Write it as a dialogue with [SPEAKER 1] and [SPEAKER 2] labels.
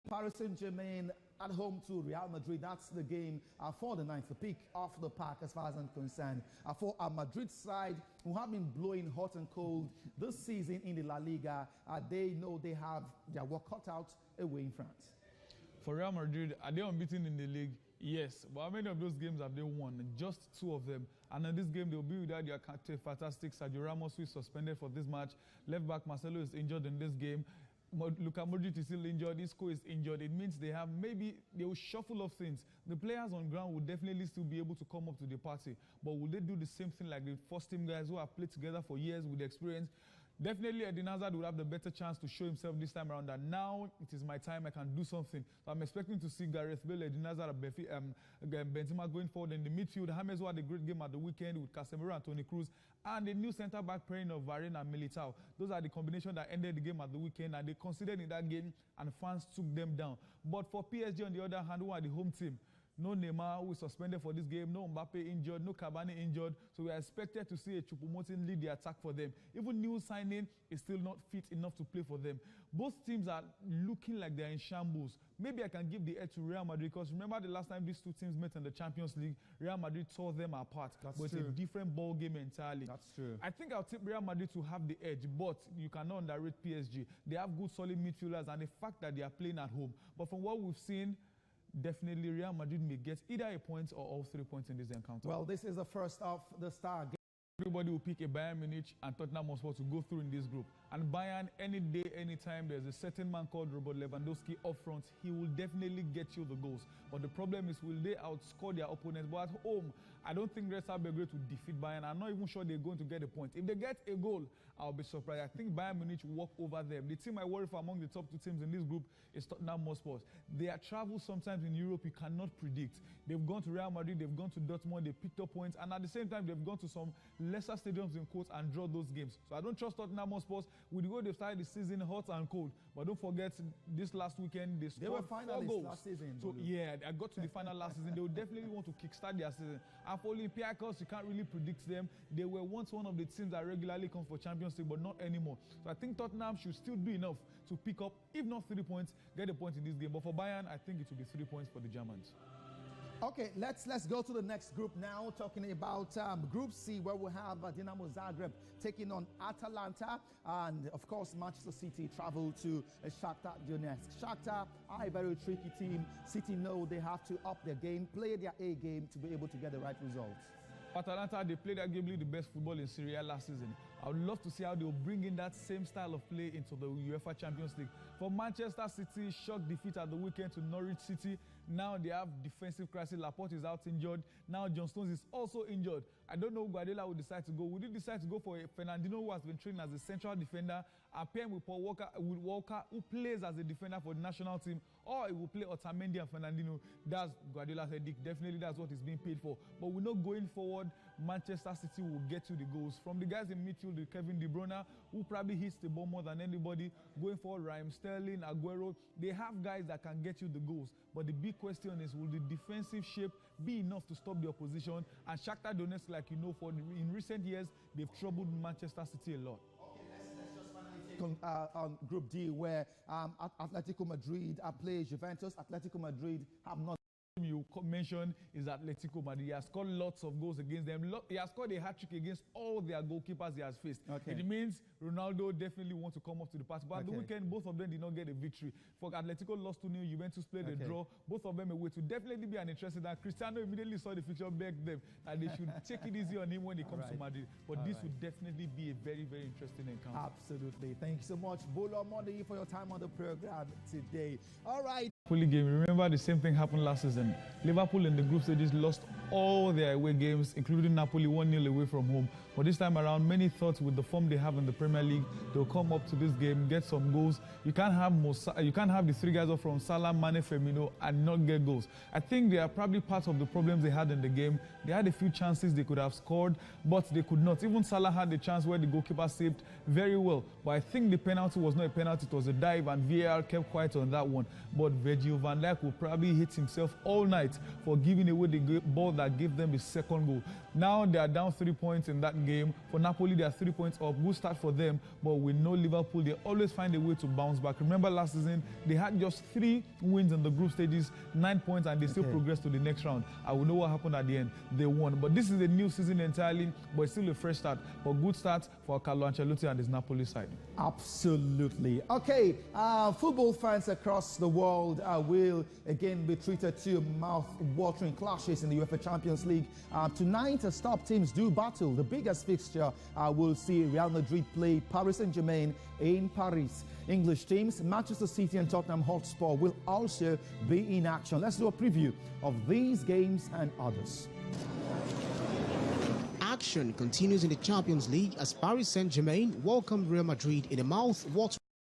[SPEAKER 1] Paris Saint-Germain at home to Real Madrid. That's the game for the ninth, the pick off the park as far as I'm concerned. For our Madrid side, who have been blowing hot and cold this season in the La Liga, they know they have their work cut out away in France.
[SPEAKER 2] For Real Madrid, are they unbeaten in the league? Yes. But how many of those games have they won? Just 2 of them. And in this game, they'll be without their captain, fantastic Sergio Ramos, who is suspended for this match. Left back Marcelo is injured in this game. Luka Modric is still injured. Isco is injured. It means they will shuffle of things. The players on ground will definitely still be able to come up to the party. But will they do the same thing like the first team guys who have played together for years with experience? Definitely, Eden Hazard would have the better chance to show himself this time around that now it is my time, I can do something. So I'm expecting to see Gareth Bale, Eden Hazard, Benzema going forward in the midfield. James who had a great game at the weekend with Casemiro and Toni Kroos, and the new centre-back pairing of Varane and Militao. Those are the combination that ended the game at the weekend, and they considered in that game, and fans took them down. But for PSG, on the other hand, who are the home team, no Neymar, who is suspended for this game, no Mbappe injured, no Cavani injured. So we are expected to see a Choupo-Moting lead the attack for them. Even new signing is still not fit enough to play for them. Both teams are looking like they're in shambles. Maybe I can give the edge to Real Madrid because remember the last time these 2 teams met in the Champions League, Real Madrid tore them apart. But it's a different ball game entirely.
[SPEAKER 1] That's true.
[SPEAKER 2] I think I'll tip Real Madrid to have the edge, but you cannot underrate PSG. They have good, solid midfielders and the fact that they are playing at home. But from what we've seen, definitely Real Madrid may get either a point or all 3 points in this encounter.
[SPEAKER 1] Well, this is the first of the star game.
[SPEAKER 2] Everybody will pick a Bayern Munich and Tottenham Hotspur to go through in this group. And Bayern, any day, anytime, there's a certain man called Robert Lewandowski up front. He will definitely get you the goals. But the problem is, will they outscore their opponents? But at home, I don't think Red Star Belgrade will defeat Bayern. I'm not even sure they're going to get a point. If they get a goal, I'll be surprised. I think Bayern Munich will walk over them. The team I worry for among the top 2 teams in this group is Tottenham Hotspur. Their travel sometimes in Europe, you cannot predict. They've gone to Real Madrid, they've gone to Dortmund, they picked up points, and at the same time, they've gone to some lesser stadiums in quotes and draw those games. So I don't trust Tottenham Hotspur. With the way they've started the season hot and cold. But don't forget, this last weekend, they
[SPEAKER 1] were
[SPEAKER 2] scored 4
[SPEAKER 1] finalists
[SPEAKER 2] goals.
[SPEAKER 1] last season.
[SPEAKER 2] So yeah, I got to the final last season. They will definitely want to kickstart their season. And for Olympiacos, you can't really predict them. They were once one of the teams that regularly come for Champions League, but not anymore. So I think Tottenham should still do enough to pick up, if not 3 points, get a point in this game. But for Bayern, I think it will be 3 points for the Germans.
[SPEAKER 1] Okay, let's go to the next group now, talking about Group C, where we have Dinamo Zagreb taking on Atalanta, and of course Manchester City travel to Shakhtar Donetsk. Shakhtar are a very tricky team. City know they have to up their game, play their A game to be able to get the right results.
[SPEAKER 2] Atalanta, they played arguably the best football in Serie A last season. I would love to see how they'll bring in that same style of play into the UEFA Champions League. For Manchester City, shock defeat at the weekend to Norwich City. Now they have defensive crisis. Laporte is out injured. Now John Stones is also injured. I don't know who Guardiola will decide to go. Would he decide to go for Fernandinho, who has been trained as a central defender, and pair with Paul Walker, who plays as a defender for the national team, or he will play Otamendi and Fernandinho? That's Guardiola's headache. Definitely that's what he's being paid for. But we know going forward, Manchester City will get you the goals. From the guys in midfield, Kevin De Bruyne, who probably hits the ball more than anybody. Going forward, Raheem Sterling, Aguero, they have guys that can get you the goals. But the big question is, will the defensive shape be enough to stop the opposition? And Shakhtar Donetsk, like you know, in recent years, they've troubled Manchester City a lot.
[SPEAKER 1] Okay, let's just finally on Group D, where Atletico Madrid plays Juventus. Atletico Madrid have not.
[SPEAKER 2] You mentioned is Atletico Madrid. He has scored lots of goals against them. He has scored a hat-trick against all their goalkeepers he has faced. Okay. It means Ronaldo definitely wants to come up to the party. But at the weekend, both of them did not get a victory. For Atletico lost 2-0, Juventus played a draw. Both of them away to definitely be an interesting. And Cristiano immediately saw the fixture, begged them that they should take it easy on him when he comes to Madrid. But this would definitely be a very, very interesting encounter.
[SPEAKER 1] Absolutely. Thank you so much, Bolo Monday, for your time on the program today. All right.
[SPEAKER 2] Napoli game. Remember, the same thing happened last season. Liverpool in the group stages lost all their away games, including Napoli 1-0 away from home. But this time around, many thought with the form they have in the Premier League, they'll come up to this game, get some goals. You can't have the 3 guys up from Salah, Mane, Firmino, and not get goals. I think they are probably part of the problems they had in the game. They had a few chances they could have scored, but they could not. Even Salah had the chance where the goalkeeper saved very well. But I think the penalty was not a penalty, it was a dive, and VAR kept quiet on that one. But Virgil van Dijk will probably hit himself all night for giving away the ball that gave them the second goal. Now they are down 3 points in that that game. For Napoli, they are 3 points up. Good start for them, but we know Liverpool, they always find a way to bounce back. Remember last season, they had just 3 wins in the group stages, 9 points, and they still progressed to the next round. I will know what happened at the end. They won. But this is a new season entirely, but it's still a fresh start. But good start for Carlo Ancelotti and his Napoli side.
[SPEAKER 1] Absolutely. Okay, football fans across the world will again be treated to mouth-watering clashes in the UEFA Champions League. Tonight, as top teams do battle, the biggest fixture will see Real Madrid play Paris Saint-Germain in Paris. English teams, Manchester City and Tottenham Hotspur, will also be in action. Let's do a preview of these games and others.
[SPEAKER 3] Action continues in the Champions League as Paris Saint-Germain welcomed Real Madrid in a mouth-watering